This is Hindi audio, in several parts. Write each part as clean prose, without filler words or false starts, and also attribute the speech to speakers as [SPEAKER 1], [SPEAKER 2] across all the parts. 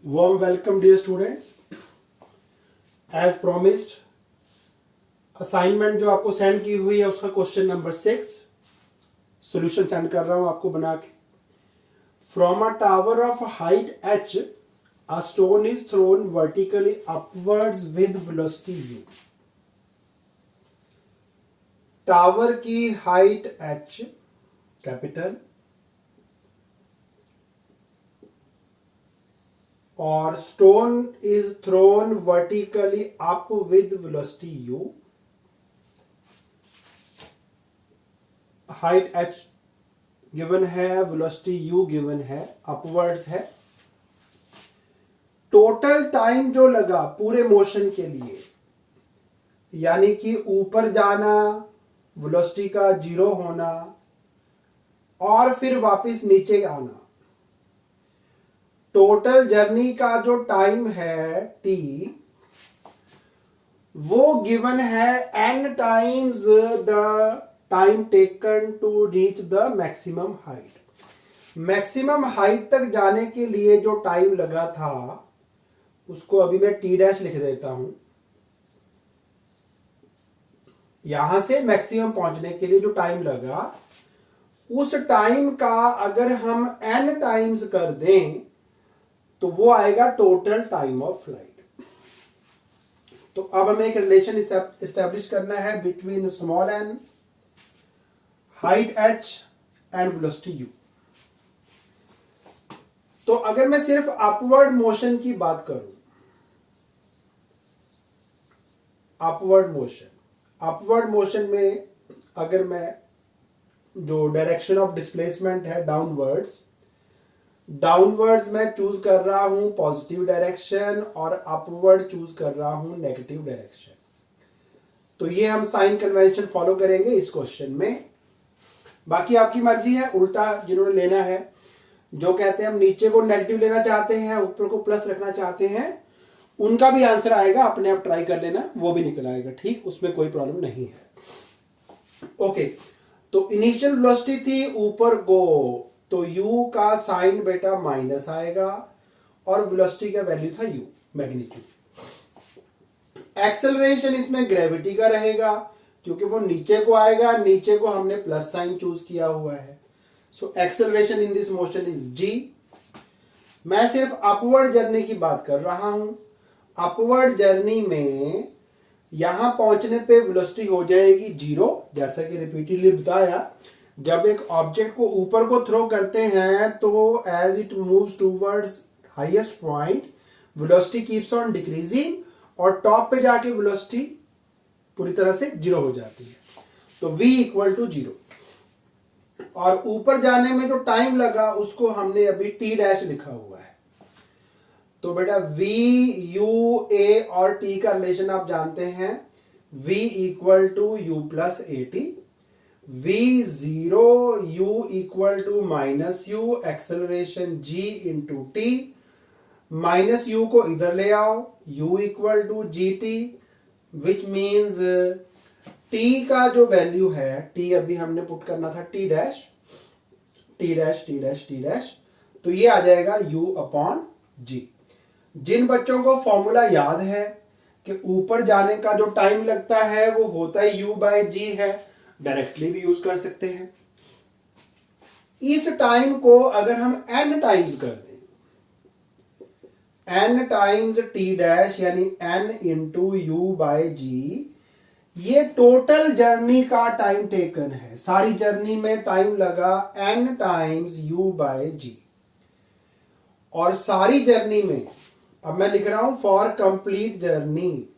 [SPEAKER 1] Warm welcome dear students. As promised, assignment जो आपको सेंड की हुई है उसका क्वेश्चन नंबर 6 सॉल्यूशन सेंड कर रहा हूं आपको बना के. From a tower of height h a stone is thrown vertically upwards with velocity u. Tower की हाइट h कैपिटल और stone is thrown vertically up with velocity u. Height h given है, वेलोसिटी u गिवन है, अपवर्ड्स है. टोटल टाइम जो लगा पूरे मोशन के लिए, यानी कि ऊपर जाना, वेलोसिटी का 0 होना और फिर वापस नीचे आना, टोटल जर्नी का जो टाइम है t वो गिवन है n times the time taken to reach the maximum height. Maximum height तक जाने के लिए जो टाइम लगा था उसको अभी मैं t डैश लिख देता हूं. यहां से मैक्सिमम पहुंचने के लिए जो टाइम लगा उस टाइम का अगर हम n टाइम्स कर दें तो वो आएगा टोटल टाइम ऑफ फ्लाइट. तो अब हमें एक रिलेशन इस्टेब्लिश करना है between small n, height h and velocity u. तो अगर मैं सिर्फ अपवर्ड मोशन की बात करूं, अपवर्ड मोशन में अगर मैं जो डायरेक्शन ऑफ डिस्प्लेसमेंट है डाउनवर्ड्स मैं चूज कर रहा हूं पॉजिटिव डायरेक्शन और अपवर्ड चूज कर रहा हूं नेगेटिव डायरेक्शन. तो ये हम साइन कन्वेंशन फॉलो करेंगे इस क्वेश्चन में. बाकी आपकी मर्जी है, उल्टा जिन्होंने लेना है, जो कहते हैं हम नीचे को नेगेटिव लेना चाहते हैं, ऊपर को प्लस रखना चाहते हैं, उनका भी आंसर आएगा. अपने आप ट्राई कर लेना, वो भी निकल आएगा. ठीक, उसमें कोई प्रॉब्लम नहीं है. ओके, तो इनिशियल वेलोसिटी थी ऊपर गो, तो u का साइन बेटा माइनस आएगा और वेलोसिटी का वैल्यू था u मैग्नीट्यूड. एक्सेलरेशन इसमें ग्रेविटी का रहेगा क्योंकि वो नीचे को आएगा, नीचे को हमने प्लस साइन चूज किया हुआ है. So acceleration in this motion is g. मैं सिर्फ अपवर्ड जर्नी की बात कर रहा हूं. अपवर्ड जर्नी में यहां पहुंचने पे वेलोसिटी हो जाएगी 0. जैसा कि रिपीटेडली बताया, जब एक ऑब्जेक्ट को ऊपर को थ्रो करते हैं तो as it moves towards highest point velocity keeps on decreasing और टॉप पे जाके वेलोसिटी पूरी तरह से 0 हो जाती है. तो v इक्वल टू 0. और ऊपर जाने में जो टाइम लगा उसको हमने अभी t डैश लिखा हुआ है. तो बेटा v u a और t का रिलेशन आप जानते हैं. v equal to u plus a t, v0 u equal to minus u, acceleration g into t. Minus u को इधर ले आओ, u equal to g t, which means t का जो वैल्यू है, t अभी हमने पुट करना था t dash, t dash t dash t dash, तो ये आ जाएगा u अपॉन g. जिन बच्चों को फॉर्मूला याद है कि ऊपर जाने का जो टाइम लगता है वो होता है u बाय जी है, डायरेक्टली भी यूज कर सकते हैं. इस टाइम को अगर हम n टाइम्स कर दें, n टाइम्स t डैश यानी n इंटू u बाय जी, ये टोटल जर्नी का टाइम टेकन है. सारी जर्नी में टाइम लगा n टाइम्स u बाय जी. और सारी जर्नी में अब मैं लिख रहा हूं फॉर कंप्लीट जर्नी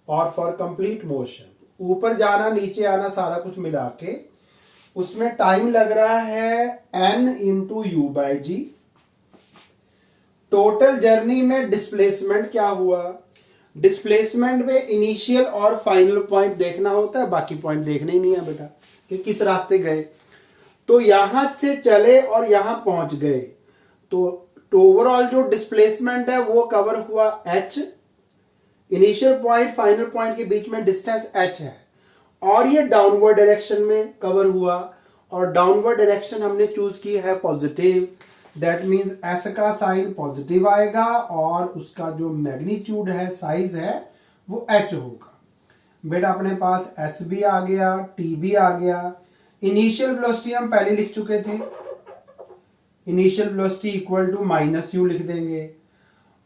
[SPEAKER 1] और फॉर कंप्लीट मोशन, ऊपर जाना नीचे आना सारा कुछ मिला के उसमें टाइम लग रहा है n into u by g. Total journey में डिस्प्लेसमेंट क्या हुआ, डिस्प्लेसमेंट में इनिशियल और फाइनल पॉइंट देखना होता है, बाकी पॉइंट देखने ही नहीं है बेटा कि किस रास्ते गए. तो यहां से चले और यहां पहुंच गए, तो ओवरऑल जो डिस्प्लेसमेंट है वो कवर हुआ h. Initial point final point के बीच में डिस्टेंस h है और ये डाउनवर्ड डायरेक्शन में कवर हुआ और डाउनवर्ड डायरेक्शन हमने चूज की है पॉजिटिव. दैट मीन्स एस का साइन पॉजिटिव आएगा और उसका जो मैग्नीट्यूड है, साइज है, वो एच होगा। बेटा अपने पास एस भी आ गया, टी भी आ गया। इनिशियल वेलोसिटी हम पहले लिख चुके थे, initial velocity equal to minus u लिख देंगे,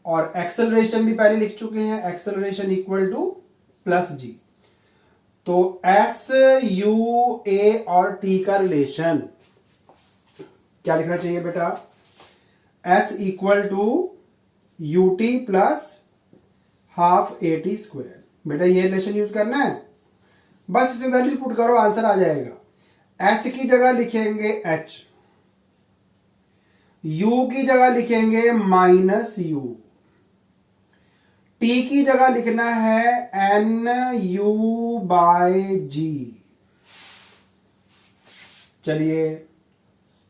[SPEAKER 1] और एक्सेलरेशन भी पहले लिख चुके हैं, acceleration equal to plus g. तो एस यू ए और टी का रिलेशन क्या लिखना चाहिए बेटा? S equal to u t plus half a t square. बेटा ये रिलेशन यूज करना है, बस इसे वैल्यू पुट करो, आंसर आ जाएगा। एस की जगह लिखेंगे एच, यू की जगह लिखेंगे माइनस यू, टी की जगह लिखना है एन यू बाय जी। चलिए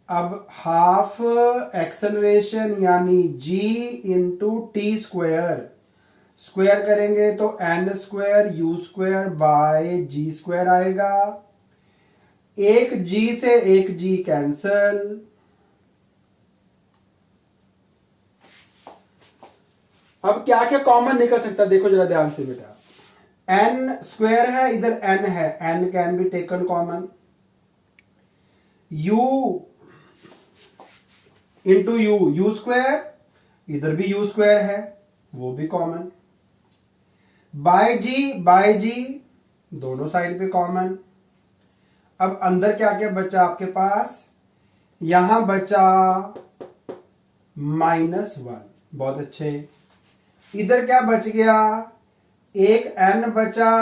[SPEAKER 1] अब हाफ एक्सेलरेशन यानी जी इंटू टी स्क्वायर, स्क्वायर करेंगे तो N square you square by ji square आएगा। एक जी से एक जी कैंसल, अब क्या क्या कॉमन निकल सकता है देखो जरा ध्यान से बेटा। एन स्क्वायर है, इधर एन है, n can be taken common. U into u, u square, इधर भी यू स्क्वायर है, वो भी कॉमन। बाय जी दोनों साइड पे कॉमन। अब अंदर क्या क्या बचा आपके पास? यहां बचा -1, बहुत अच्छे। इधर क्या बच गया? एक n बचा,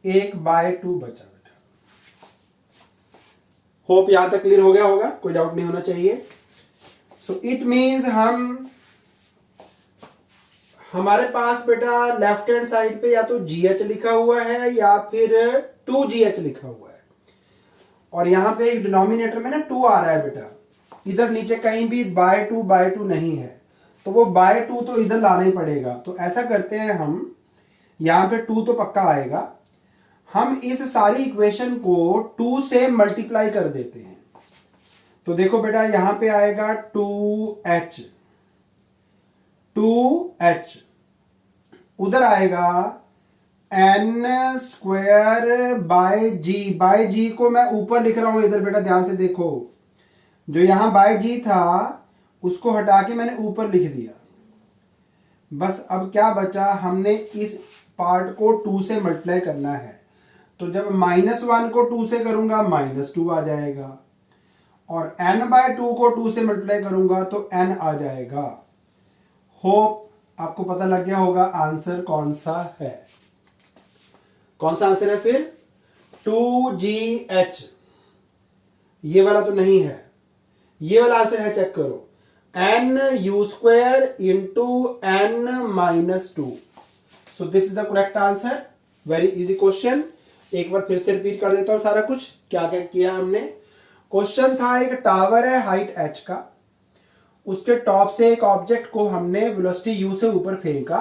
[SPEAKER 1] एक बाय 2 बचा बेटा। होप यहां तक क्लियर हो गया होगा, कोई डाउट नहीं होना चाहिए। सो इट मीन्स हमारे पास बेटा लेफ्ट हैंड साइड पे या तो GH लिखा हुआ है या फिर 2GH लिखा हुआ है, और यहां पे एक डिनोमिनेटर में ना 2 आ रहा है बेटा। इधर नीचे कहीं भी बाय टू नहीं है, तो वो बाय 2 तो इधर लाना ही पड़ेगा। तो ऐसा करते हैं हम, यहां पे 2 तो पक्का आएगा, हम इस सारी इक्वेशन को 2 से मल्टीप्लाई कर देते हैं। तो देखो बेटा यहां पे आएगा 2h, उधर आएगा n स्क्वायर बाय जी को मैं ऊपर लिख रहा हूं इधर बेटा, ध्यान से देखो, जो यहां बाय जी था उसको हटा के मैंने ऊपर लिख दिया। बस अब क्या बचा, हमने इस पार्ट को 2 से मल्टीप्लाई करना है। तो जब -1 को 2 से करूंगा -2 आ जाएगा, और n/2 को 2 से मल्टीप्लाई करूंगा तो n आ जाएगा। होप आपको पता लग गया होगा आंसर कौन सा है। कौन सा आंसर है फिर? 2GH। ये वाला तो नहीं है, ये वाला आंसर है, चेक करो, NU square into n-2। So this is the correct answer. Very easy question. एक बार फिर से रिपीट कर देता हूं सारा कुछ क्या क्या किया हमने। क्वेश्चन था, एक टावर है हाइट h का, उसके टॉप से एक ऑब्जेक्ट को हमने वेलोसिटी u से ऊपर फेंका,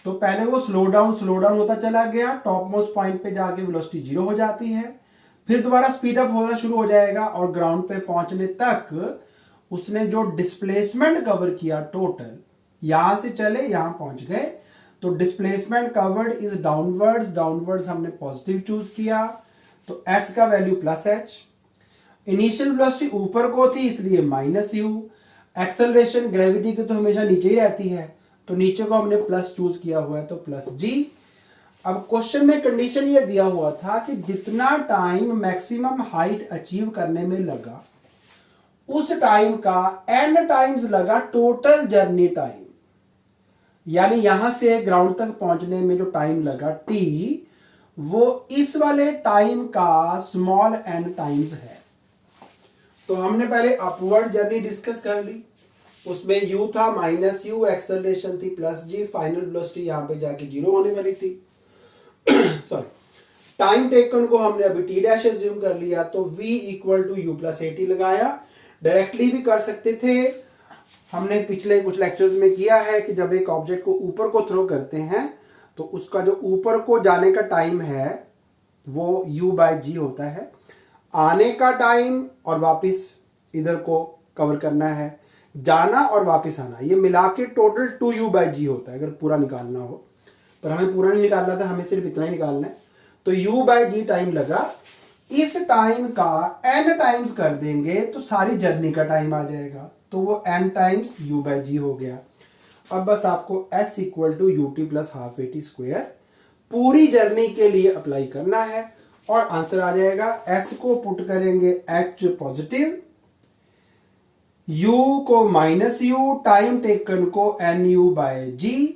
[SPEAKER 1] तो पहले वो स्लो डाउन होता चला गया, टॉप मोस्ट पॉइंट पे जाके वेलोसिटी 0 हो जाती है, फिर दोबारा स्पीड अप होना शुरू हो जाएगा, और ग्राउंड पे पहुंचने तक उसने जो डिस्प्लेसमेंट कवर किया टोटल, यहां से चले यहां पहुंच गए, तो डिस्प्लेसमेंट कवर्ड इज डाउनवर्ड्स हमने पॉजिटिव चूज किया, तो s का वैल्यू +h। इनिशियल वेलोसिटी ऊपर को थी इसलिए -u, एक्सेलरेशन ग्रेविटी की तो हमेशा नीचे ही रहती है, तो नीचे को हमने प्लस चूज किया हुआ है तो +g। अब क्वेश्चन में कंडीशन ये दिया हुआ था कि जितना टाइम मैक्सिमम हाइट अचीव करने में लगा, उस टाइम का n टाइम्स लगा टोटल जर्नी टाइम, यानी यहां से ग्राउंड तक पहुंचने में जो टाइम लगा t, वो इस वाले टाइम का स्मॉल n टाइम्स है। तो हमने पहले अपवर्ड जर्नी डिस्कस कर ली, उसमें u था -u, एक्सेलरेशन थी +g, फाइनल वेलोसिटी यहां पे जाके 0 होने वाली थी। सॉरी, टाइम टेकन को हमने अभी t डैश एज्यूम कर लिया, तो v equal to u plus at लगाया। डायरेक्टली भी कर सकते थे, हमने पिछले कुछ लेक्चर्स में किया है कि जब एक ऑब्जेक्ट को ऊपर को थ्रो करते हैं तो उसका जो ऊपर को जाने का टाइम है वो u/g होता है, आने का टाइम और वापस इधर को कवर करना है, जाना और वापस आना, ये मिला के टोटल 2u/g होता है अगर पूरा निकालना हो, पर हमें पूरा नहीं निकालना था, हमें सिर्फ इतना ही निकालना है। तो u/g टाइम लगा, इस टाइम का n टाइम्स कर देंगे तो सारी जर्नी का टाइम आ जाएगा, तो वो n टाइम्स u/g हो गया। अब बस आपको s = ut + ½ at² पूरी जर्नी के लिए अप्लाई करना है और आंसर आ जाएगा। s को पुट करेंगे h पॉजिटिव, u को -u, टाइम टेकन को nu/g,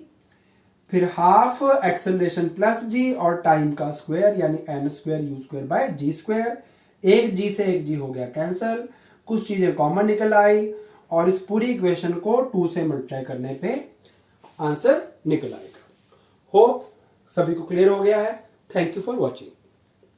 [SPEAKER 1] फिर हाफ एक्सेलरेशन प्लस g और टाइम का स्क्वायर यानी n²u²/g²। एक g से एक g हो गया कैंसल, कुछ चीजें कॉमन निकल आई और इस पूरी इक्वेशन को 2 से मल्टीप्लाई करने पे आंसर निकल आएगा। होप सभी को क्लियर हो गया है। Thank you for watching.